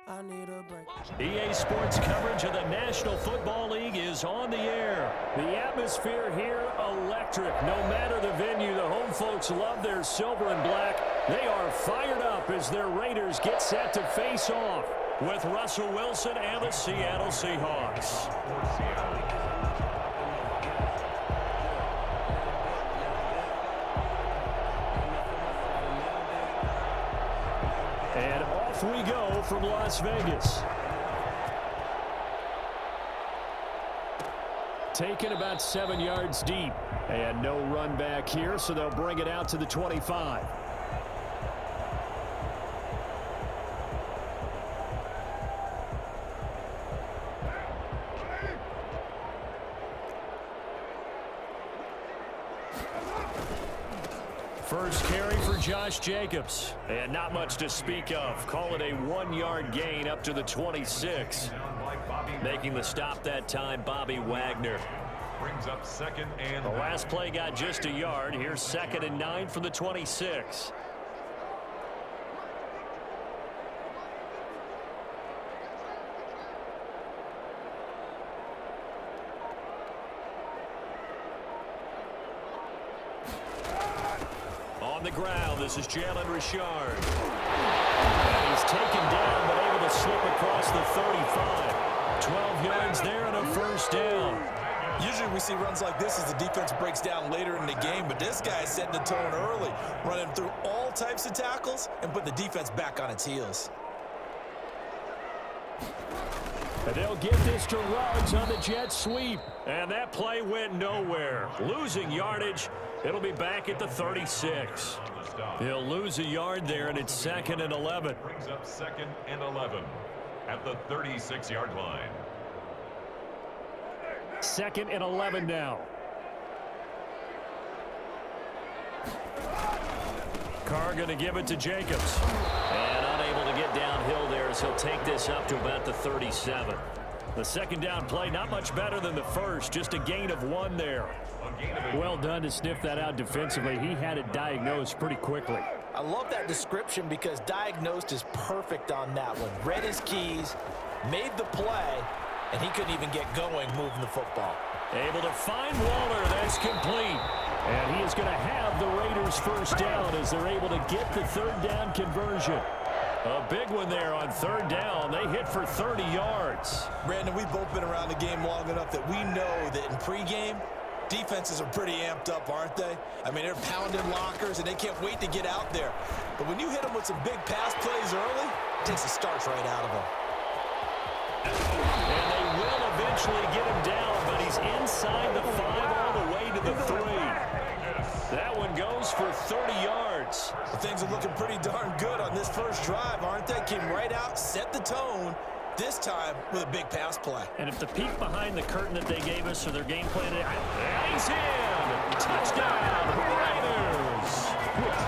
I need a break. EA Sports coverage of the National Football League is on the air. The atmosphere here, electric. No matter the venue, the home folks love their silver and black. They are fired up as their Raiders get set to face off with Russell Wilson and the Seattle Seahawks. And off we go from Las Vegas. Taken about 7 yards deep. And no run back here, so they'll bring it out to the 25. First carry for Josh Jacobs. And not much to speak of. Call it a 1-yard gain up to the 26. Making the stop that time, Bobby Wagner. Brings up 2nd and the last play got just a yard. Here's 2nd and 9 for the 26. On the ground, this is Jalen Richard. And he's taken down, but able to slip across the 35. 12 yards there and a first down. Usually we see runs like this as the defense breaks down later in the game, but this guy is setting the tone early, running through all types of tackles and put the defense back on its heels. And they'll get this to Ruggs on the jet sweep. And that play went nowhere. Losing yardage. It'll be back at the 36. He'll lose a yard there, and it's 2nd and 11. Brings up 2nd and 11 at the 36-yard line. 2nd and 11 now. Carr going to give it to Jacobs. And unable to get downhill there as he'll take this up to about the 37. The second down play, not much better than the first, just a gain of 1 there. Well done to sniff that out defensively. He had it diagnosed pretty quickly. I love that description because diagnosed is perfect on that one. Read his keys, made the play, and he couldn't even get going moving the football. Able to find Waller. That's complete. And he is going to have the Raiders first down as they're able to get the third down conversion. A big one there on third down. They hit for 30 yards. Brandon, we've both been around the game long enough that we know that in pregame, defenses are pretty amped up, aren't they? I mean, they're pounding lockers, and they can't wait to get out there. But when you hit them with some big pass plays early, it takes the starch right out of them. And they will eventually get him down, but he's inside the 5 all the way to the 3. That one goes for 30 yards. Well, things are looking pretty darn good on this first drive, aren't they? Came right out, set the tone, this time with a big pass play. And if the peek behind the curtain that they gave us for their game plan, he's in! Touchdown, Raiders!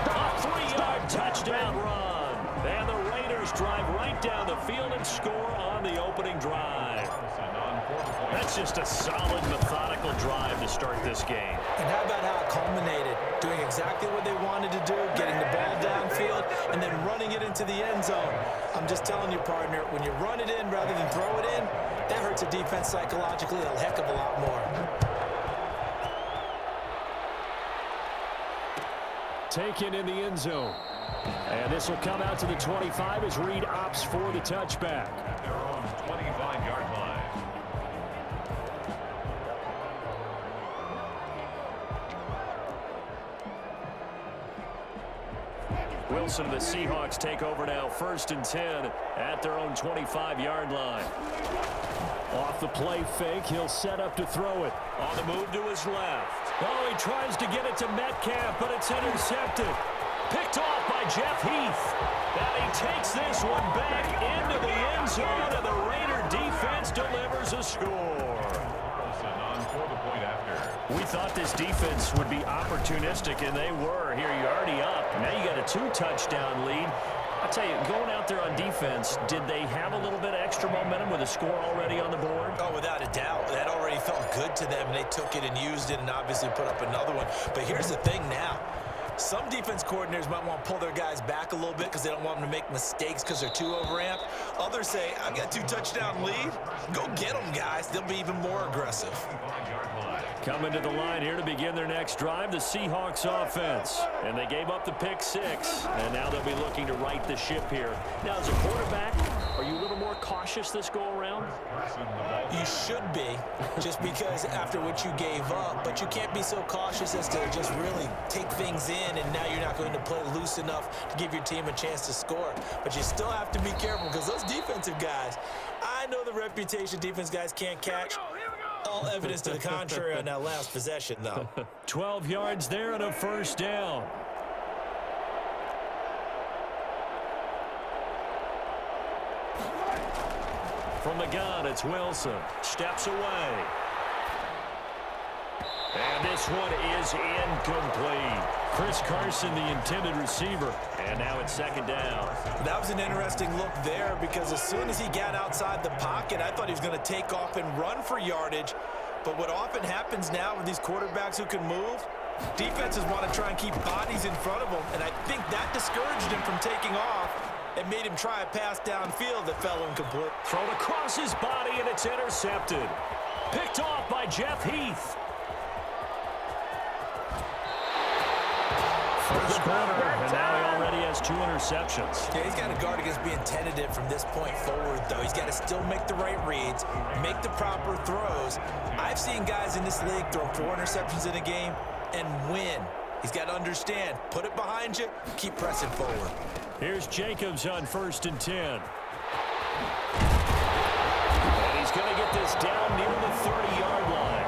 A 3-yard touchdown run. And the Raiders drive right down the field and score on the opening drive. That's just a solid, methodical drive to start this game. And how about how it culminated? Doing exactly what they wanted to do, getting the ball downfield, and then running it into the end zone. I'm just telling you, partner, when you run it in rather than throw it in, that hurts a defense psychologically a heck of a lot more. Taken in the end zone. And this will come out to the 25 as Reed opts for the touchback. Their own 25-yard line. Wilson and the Seahawks take over now, 1st and 10 at their own 25-yard line. Off the play fake, he'll set up to throw it. On the move to his left. Oh, he tries to get it to Metcalf, but it's intercepted. Picked off by Jeff Heath. And he takes this one back into the end zone, and the Raider defense delivers a score. We thought this defense would be opportunistic, and they were. Here, you're already up. Now you got a 2-touchdown lead. I tell you, going out there on defense, did they have a little bit of extra momentum with a score already on the board? Oh, without a doubt. That already felt good to them, and they took it and used it and obviously put up another one. But here's the thing now. Some defense coordinators might want to pull their guys back a little bit because they don't want them to make mistakes because they're too overamped. Others say, I've got 2-touchdown lead. Go get them, guys. They'll be even more aggressive. Coming to the line here to begin their next drive, the Seahawks offense. And they gave up the pick 6, and now they'll be looking to right the ship here. Now, as a quarterback, are you a little more cautious this go-around? You should be, just because after what you gave up, but you can't be so cautious as to just really take things in, and now you're not going to play loose enough to give your team a chance to score. But you still have to be careful because those defensive guys, I know the reputation defense guys can't catch. All evidence to the contrary on that last possession, though. 12 yards there and a first down. From the gun, it's Wilson. Steps away. And this one is incomplete. Chris Carson, the intended receiver. And now it's second down. That was an interesting look there because as soon as he got outside the pocket, I thought he was going to take off and run for yardage. But what often happens now with these quarterbacks who can move, defenses want to try and keep bodies in front of them. And I think that discouraged him from taking off. It made him try a pass downfield that fell incomplete. Thrown across his body, and it's intercepted. Picked off by Jeff Heath. First quarter, and now he already has 2 interceptions. Yeah, he's got to guard against being tentative from this point forward, though. He's got to still make the right reads, make the proper throws. I've seen guys in this league throw 4 interceptions in a game and win. He's got to understand, put it behind you, keep pressing forward. Here's Jacobs on 1st and 10. And he's going to get this down near the 30-yard line.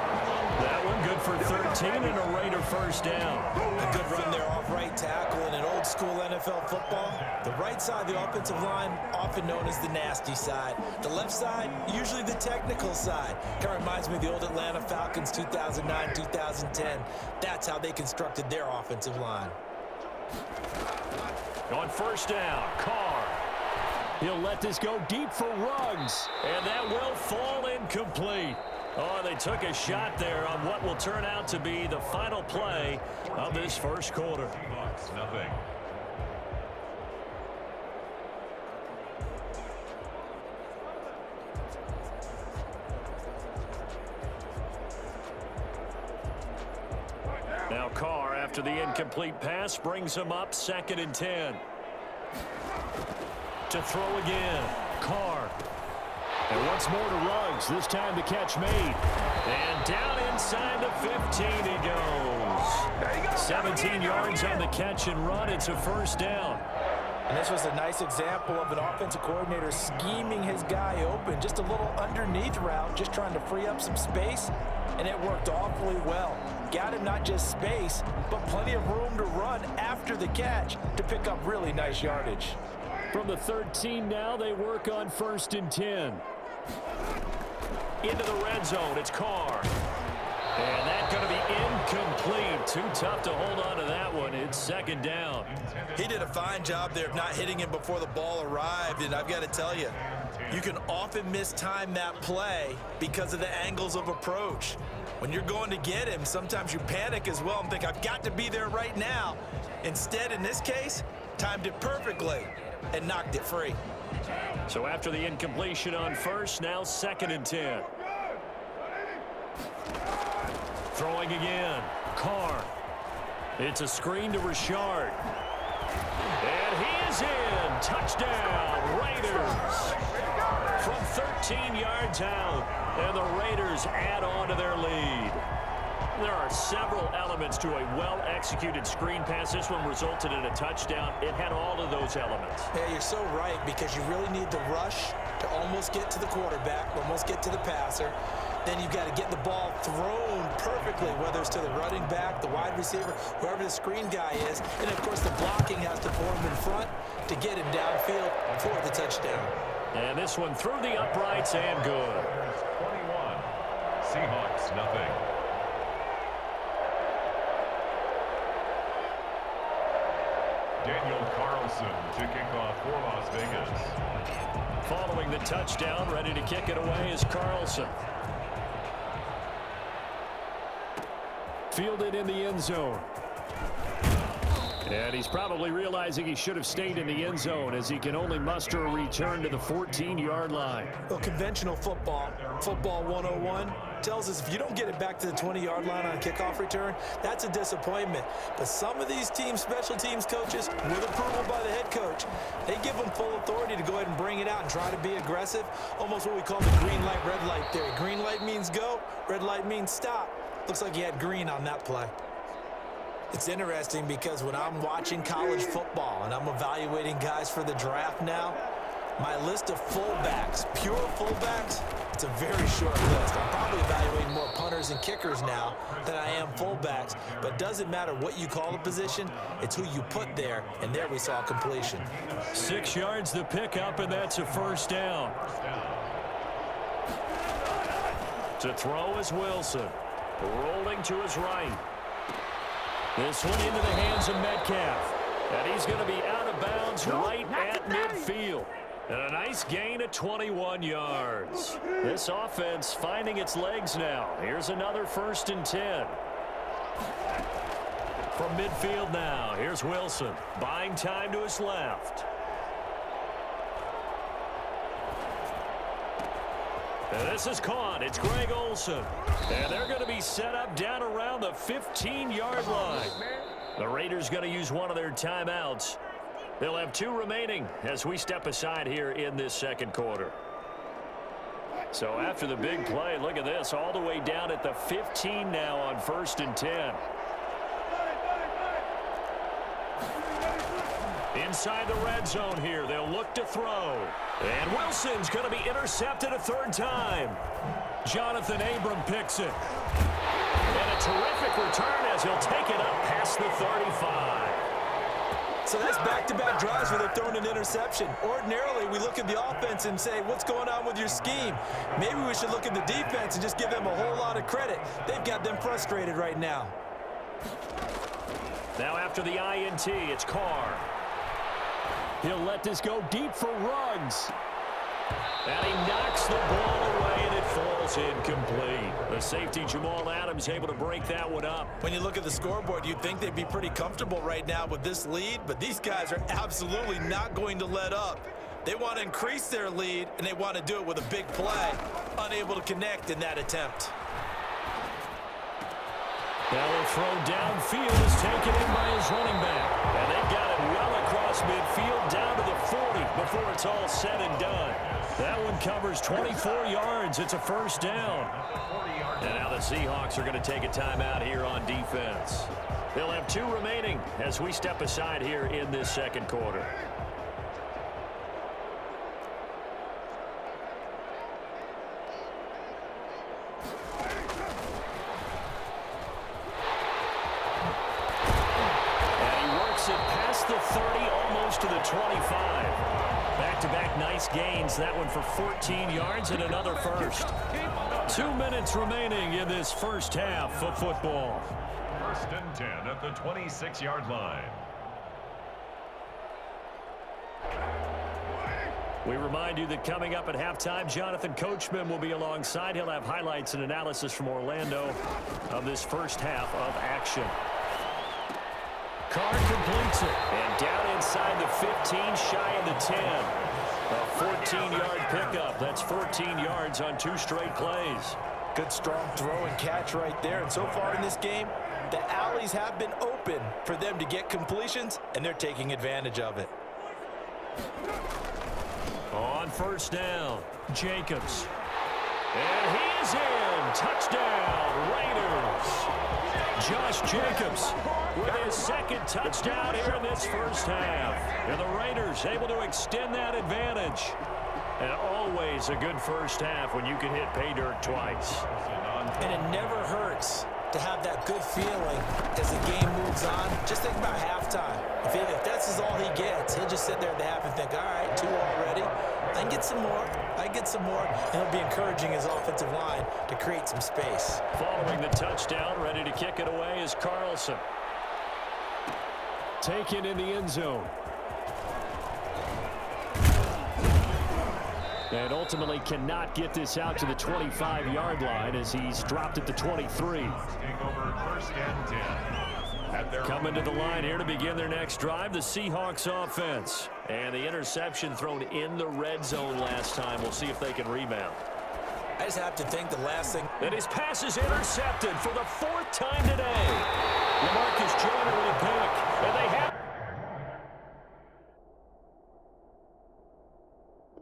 That one good for 13 and a Raider first down. A good run there off right tackle in an old-school NFL football. The right side of the offensive line, often known as the nasty side. The left side, usually the technical side. Kind of reminds me of the old Atlanta Falcons 2009, 2010. That's how they constructed their offensive line. On first down, Carr. He'll let this go deep for Ruggs, and that will fall incomplete. Oh, they took a shot there on what will turn out to be the final play of this first quarter. Nothing. Now Carr, after the incomplete pass, brings him up 2nd and 10. To throw again, Carr. And once more to Ruggs, this time the catch made. And down inside the 15 he goes. 17 yards on the catch and run. It's a first down. And this was a nice example of an offensive coordinator scheming his guy open. Just a little underneath route, just trying to free up some space. And it worked awfully well. Got him not just space, but plenty of room to run after the catch to pick up really nice yardage. From the 13 now, they work on 1st and 10. Into the red zone, it's Carr. And that's going to be incomplete. Too tough to hold on to that one. It's 2nd down. He did a fine job there of not hitting him before the ball arrived, and I've got to tell you, you can often mistime that play because of the angles of approach. When you're going to get him, sometimes you panic as well and think, I've got to be there right now. Instead, in this case, timed it perfectly and knocked it free. So after the incompletion on first, now 2nd and 10. Throwing again, Carr. It's a screen to Richard. And he is in. Touchdown, Raiders. From 13 yards out, and the Raiders add on to their lead. There are several elements to a well-executed screen pass. This one resulted in a touchdown. It had all of those elements. Yeah, you're so right, because you really need the rush to almost get to the quarterback, almost get to the passer. Then you've got to get the ball thrown perfectly, whether it's to the running back, the wide receiver, whoever the screen guy is. And, of course, the blocking has to form in front to get him downfield for the touchdown. And this one through the uprights and good. 21. Seahawks, nothing. Daniel Carlson to kick off for Las Vegas. Following the touchdown, ready to kick it away is Carlson. Fielded in the end zone. And he's probably realizing he should have stayed in the end zone as he can only muster a return to the 14-yard line. Well, conventional football 101, tells us if you don't get it back to the 20-yard line on a kickoff return, that's a disappointment. But some of these teams, special teams coaches, with approval by the head coach, they give them full authority to go ahead and bring it out and try to be aggressive, almost what we call the green light, red light theory. Green light means go, red light means stop. Looks like he had green on that play. It's interesting because when I'm watching college football and I'm evaluating guys for the draft now, my list of fullbacks, pure fullbacks, it's a very short list. I'm probably evaluating more punters and kickers now than I am fullbacks, but it doesn't matter what you call the position, it's who you put there, and there we saw completion. 6 yards the pickup, and that's a first down. To throw is Wilson, rolling to his right. This one into the hands of Metcalf. And he's going to be out of bounds right at midfield. And a nice gain of 21 yards. This offense finding its legs now. Here's another 1st and 10. From midfield now, here's Wilson. Buying time to his left. And this is caught. It's Greg Olsen. And they're going to be set up down around the 15-yard line. The Raiders going to use one of their timeouts. They'll have 2 remaining as we step aside here in this second quarter. So after the big play, look at this, all the way down at the 15 now on 1st and 10. Inside the red zone here, they'll look to throw. And Wilson's going to be intercepted a 3rd time. Jonathan Abram picks it. And a terrific return as he'll take it up past the 35. So that's back-to-back drives where they're throwing an interception. Ordinarily, we look at the offense and say, what's going on with your scheme? Maybe we should look at the defense and just give them a whole lot of credit. They've got them frustrated right now. Now after the INT, it's Carr. He'll let this go deep for Ruggs. And he knocks the ball away, and it falls incomplete. The safety, Jamal Adams, able to break that one up. When you look at the scoreboard, you'd think they'd be pretty comfortable right now with this lead, but these guys are absolutely not going to let up. They want to increase their lead, and they want to do it with a big play. Unable to connect in that attempt. Now a throw downfield is taken in by his running back. And they've got it well across midfield down to the 40 before it's all said and done. That one covers 24 yards. It's a 1st down. And now the Seahawks are going to take a timeout here on defense. They'll have 2 remaining as we step aside here in this second quarter. The 30, almost to the 25. Back-to-back nice gains. That one for 14 yards and another 1st. 2 minutes remaining in this first half of football. 1st and 10 at the 26-yard line. We remind you that coming up at halftime, Jonathan Coachman will be alongside. He'll have highlights and analysis from Orlando of this first half of action. Carr completes it, and down inside the 15, shy of the 10. A 14-yard pickup. That's 14 yards on 2 straight plays. Good strong throw and catch right there. And so far in this game, the alleys have been open for them to get completions, and they're taking advantage of it. On 1st down, Jacobs. And he is in. Touchdown, Raiders. Josh Jacobs with his 2nd touchdown here in this first half. And the Raiders able to extend that advantage. And always a good first half when you can hit pay dirt twice. And it never hurts to have that good feeling as the game moves on. Just think about halftime. If that's all he gets, he'll just sit there at the half and think, all right, 2 already. I can get some more. I get some more. And he'll be encouraging his offensive line to create some space. Following the touchdown, ready to kick it away is Carlson. Taken in the end zone. And ultimately cannot get this out to the 25-yard line as he's dropped at the 23. Take over 1st and 10 at Coming to the line here to begin their next drive, the Seahawks offense. And the interception thrown in the red zone last time. We'll see if they can rebound. I just have to think the last thing. And his pass is intercepted for the 4th time today. LaMarcus Joyner with a